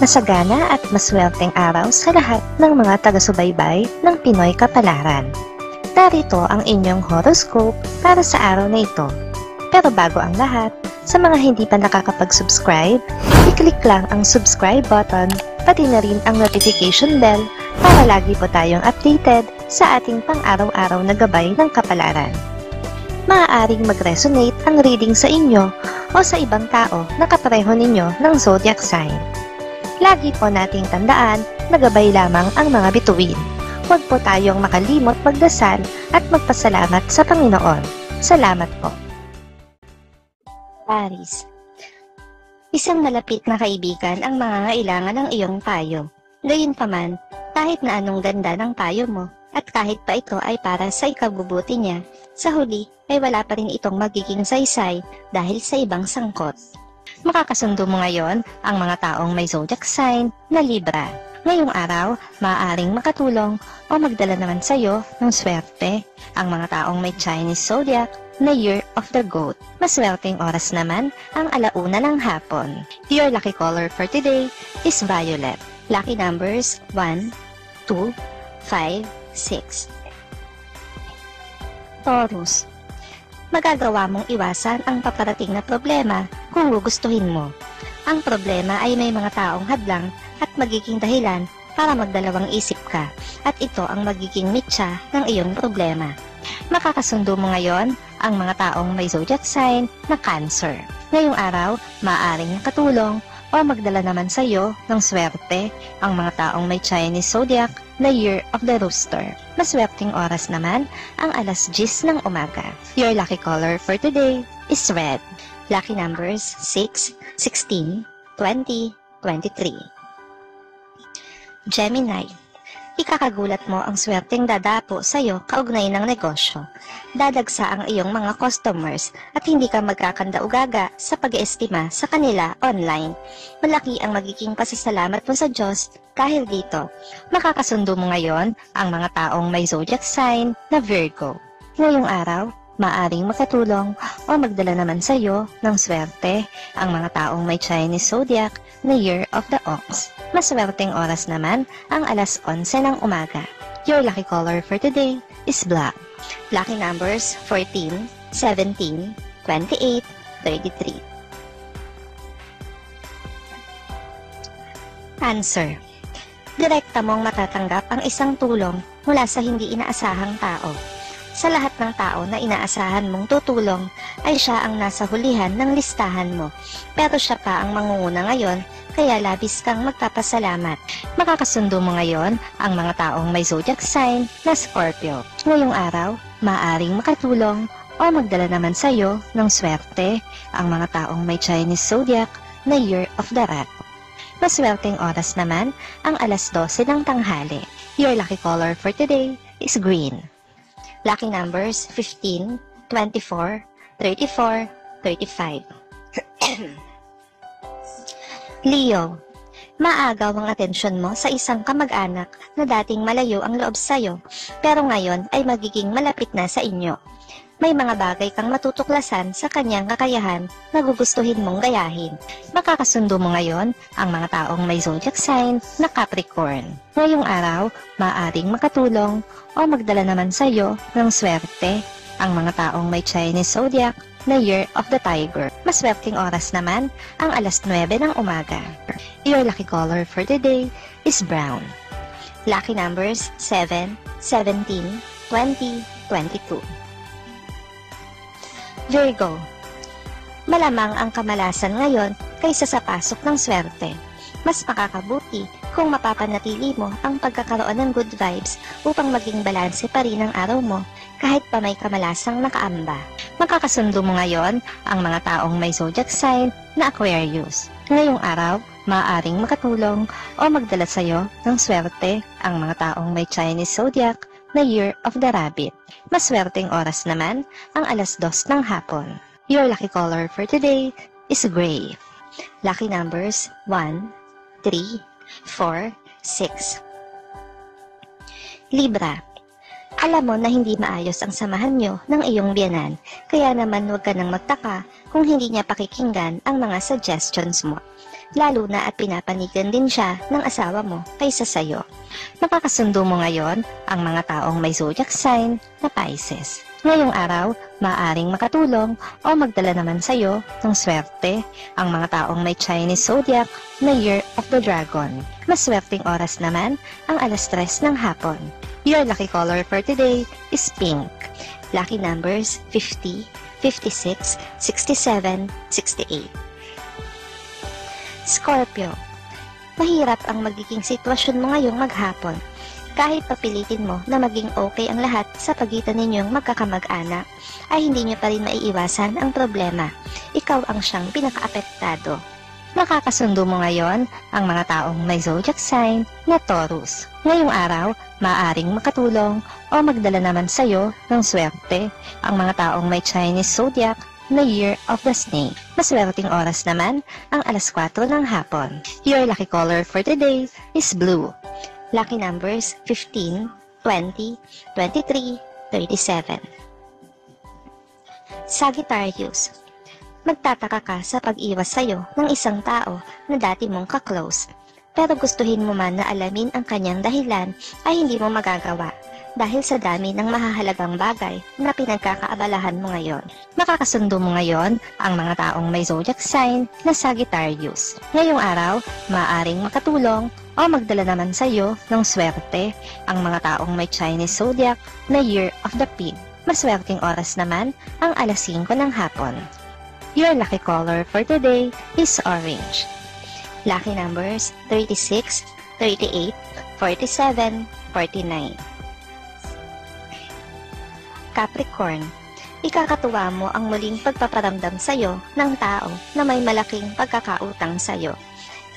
Masagana at maswerteng araw sa lahat ng mga taga-subaybay ng Pinoy Kapalaran. Narito ang inyong horoscope para sa araw na ito. Pero bago ang lahat, sa mga hindi pa nakakapag-subscribe, i-click lang ang subscribe button, pati na rin ang notification bell para lagi po tayong updated sa ating pang-araw-araw na gabay ng kapalaran. Maaaring mag-resonate ang reading sa inyo o sa ibang tao na kapareho ninyo ng zodiac sign. Lagi po nating tandaan na gabay lamang ang mga bituin. Huwag po tayong makalimot magdasal at magpasalamat sa Panginoon. Salamat po. Aries. Isang malapit na kaibigan ang mangangailangan ng iyong payo. Gayunpaman, kahit na anong ganda ng payo mo at kahit pa ito ay para sa ikabubuti niya, sa huli ay wala pa rin itong magiging saysay dahil sa ibang sangkot. Makakasundo mo ngayon ang mga taong may zodiac sign na Libra. Ngayong araw, maaaring makatulong o magdala naman sa iyo ng swerte ang mga taong may Chinese zodiac na Year of the Goat. Maswerteng oras naman ang 1:00 ng hapon. Your lucky color for today is violet. Lucky numbers 1, 2, 5, 6. Taurus. Magagawa mong iwasan ang paparating na problema kung gugustuhin mo. Ang problema ay may mga taong hadlang at magiging dahilan para magdalawang isip ka, at ito ang magiging mitya ng iyong problema. Makakasundo mo ngayon ang mga taong may zodiac sign na Cancer. Ngayong araw, maaaring nakatulong o magdala naman sa iyo ng swerte ang mga taong may Chinese zodiac na Year of the Rooster. Maswerteng oras naman ang 10:00 ng umaga. Your lucky color for today is red. Lucky numbers 6, 16, 20, 23. Gemini. Ikakagulat mo ang swerteng dadapo sa iyo kaugnay ng negosyo. Dadagsa ang iyong mga customers at hindi ka magkakanda-ugaga sa pag-eestima sa kanila online. Malaki ang magiging pasasalamat mo sa Diyos dahil dito. Makakasundo mo ngayon ang mga taong may zodiac sign na Virgo. Ngayong araw, maaring makatulong o magdala naman sa iyo ng swerte ang mga taong may Chinese zodiac na Year of the Ox. Maswerteng oras naman ang 11:00 ng umaga. Your lucky color for today is black. Lucky numbers 14, 17, 28, 33. Cancer. Direkta mong matatanggap ang isang tulong mula sa hindi inaasahang tao. Sa lahat ng tao na inaasahan mong tutulong, ay siya ang nasa hulihan ng listahan mo. Pero siya pa ang mangunguna ngayon, kaya labis kang magpapasalamat. Makakasundo mo ngayon ang mga taong may zodiac sign na Scorpio. Ngayong araw, maaaring makatulong o magdala naman sa iyo ng swerte ang mga taong may Chinese zodiac na Year of the Rat. Maswerteng oras naman ang 12:00 ng tanghali. Your lucky color for today is green. Lucky numbers 15, 24, 34, 35. Leo. Maagaw ang atensyon mo sa isang kamag-anak na dating malayo ang loob sa'yo, pero ngayon ay magiging malapit na sa inyo. May mga bagay kang matutuklasan sa kanyang kakayahan na gugustuhin mong gayahin. Makakasundo mo ngayon ang mga taong may zodiac sign na Capricorn. Ngayong araw, maaaring makatulong o magdala naman sa iyo ng swerte ang mga taong may Chinese zodiac na Year of the Tiger. Maswerteng oras naman ang 9:00 ng umaga. Your lucky color for today is brown. Lucky numbers 7, 17, 20, 22. Virgo. Malamang ang kamalasan ngayon kaysa sa pasok ng swerte. Mas makakabuti kung mapapanatili mo ang pagkakaroon ng good vibes upang maging balanse pa rin ang araw mo kahit pa may kamalasang nakaamba. Makakasundo mo ngayon ang mga taong may zodiac sign na Aquarius. Ngayong araw, maaaring makatulong o magdala sa iyo ng swerte ang mga taong may Chinese zodiac na Year of the Rabbit. Maswerteng oras naman ang 2:00 ng hapon. Your lucky color for today is gray. Lucky numbers 1, 3, 4, 6. Libra. Alam mo na hindi maayos ang samahan nyo ng iyong biyenan, kaya naman huwag ka nang magtaka kung hindi niya pakikinggan ang mga suggestions mo. lalo na at pinapanigan din siya ng asawa mo kaysa sayo. Makakasundo mo ngayon ang mga taong may zodiac sign na Pisces. Ngayong araw, maaaring makatulong o magdala naman sa'yo ng swerte ang mga taong may Chinese zodiac na Year of the Dragon. Maswerteng oras naman ang 3:00 ng hapon. Your lucky color for today is pink. Lucky numbers 50, 56, 67, 68. Scorpio. Mahirap ang magiging sitwasyon mo ngayong maghapon. Kahit papilitin mo na maging okay ang lahat sa pagitan ninyong magkakamag-anak, ay hindi nyo pa rin maiiwasan ang problema. Ikaw ang siyang pinakaapektado. Makakasundo mo ngayon ang mga taong may zodiac sign na Taurus. Ngayong araw, maaaring makatulong o magdala naman sa'yo ng swerte ang mga taong may Chinese zodiac na Year of the Snake. Maswerteng oras naman ang 4:00 ng hapon. Your lucky color for today is blue. Lucky numbers 15, 20, 23, 37. Sagittarius. Magtataka ka sa pag-iwas sa'yo ng isang tao na dati mong ka-close. Pero gustuhin mo man na alamin ang kanyang dahilan ay hindi mo magagawa dahil sa dami ng mahahalagang bagay na pinagkakaabalahan mo ngayon. Makakasundo mo ngayon ang mga taong may zodiac sign na Sagittarius. Ngayong araw, maaaring makatulong o magdala naman sa iyo ng swerte ang mga taong may Chinese zodiac na Year of the Pig. Maswerteng oras naman ang 5:00 ng hapon. Your lucky color for today is orange. Lucky numbers 36, 38, 47, 49. Capricorn. Ikakatuwa mo ang muling pagpaparamdam sa'yo ng tao na may malaking pagkakautang sa'yo.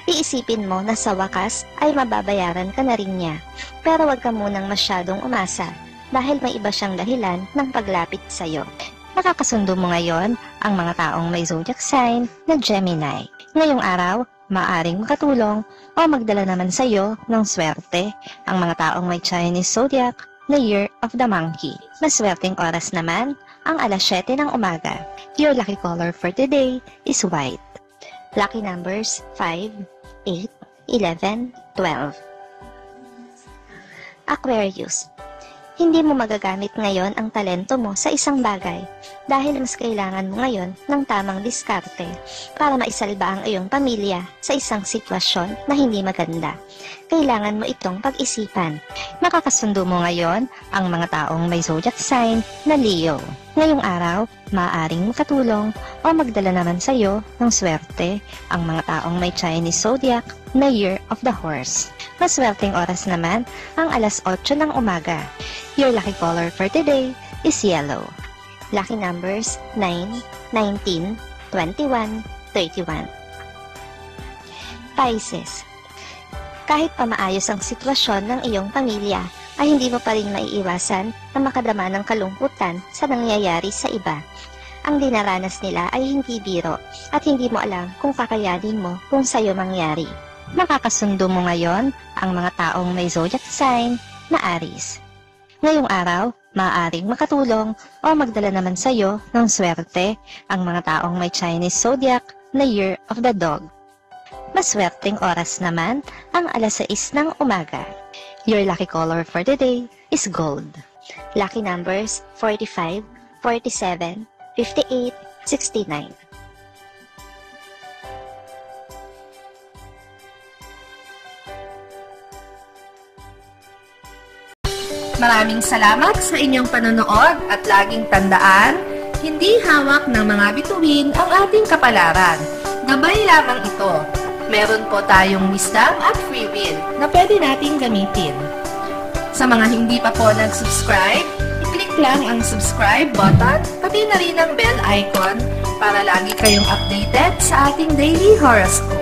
Iisipin mo na sa wakas ay mababayaran ka na rin niya, pero wag ka munang masyadong umasa dahil may iba siyang dahilan ng paglapit sa'yo. Makakasundo mo ngayon ang mga taong may zodiac sign na Gemini. Ngayong araw, maaring makatulong o magdala naman sa'yo ng swerte ang mga taong may Chinese zodiac na Year of the Monkey. Maswerteng oras naman ang 7:00 ng umaga. Your lucky color for today is white. Lucky numbers 5, 8, 11, 12. Aquarius. Hindi mo magagamit ngayon ang talento mo sa isang bagay dahil mas kailangan mo ngayon ng tamang diskarte para maisalba ang iyong pamilya sa isang sitwasyon na hindi maganda. Kailangan mo itong pag-isipan. Makakasundo mo ngayon ang mga taong may zodiac sign na Leo. Ngayong araw, maaaring makatulong o magdala naman sa iyo ng swerte ang mga taong may Chinese zodiac na Year of the Horse. Maswerteng oras naman ang 8:00 ng umaga. Your lucky color for today is yellow. Lucky numbers 9, 19, 21, 31. Pisces. Kahit pa maayos ang sitwasyon ng iyong pamilya, ay hindi mo pa rin maiiwasan na makadama ng kalungkutan sa nangyayari sa iba. Ang dinaranas nila ay hindi biro at hindi mo alam kung kakayanin mo kung sa'yo mangyari. Makakasundo mo ngayon ang mga taong may zodiac sign na Aries. Ngayong araw, maaaring makatulong o magdala naman sa iyo ng swerte ang mga taong may Chinese zodiac na Year of the Dog. Maswerteng oras naman ang 6:00 ng umaga. Your lucky color for today is gold. Lucky numbers 45, 47, 58, 69. Maraming salamat sa inyong panonood at laging tandaan, hindi hawak ng mga bituin ang ating kapalaran. Gabay lamang ito. Meron po tayong wisdom at free will na pwede nating gamitin. Sa mga hindi pa po nag-subscribe, i-click lang ang subscribe button, pati na rin ang bell icon para lagi kayong updated sa ating daily horoscope.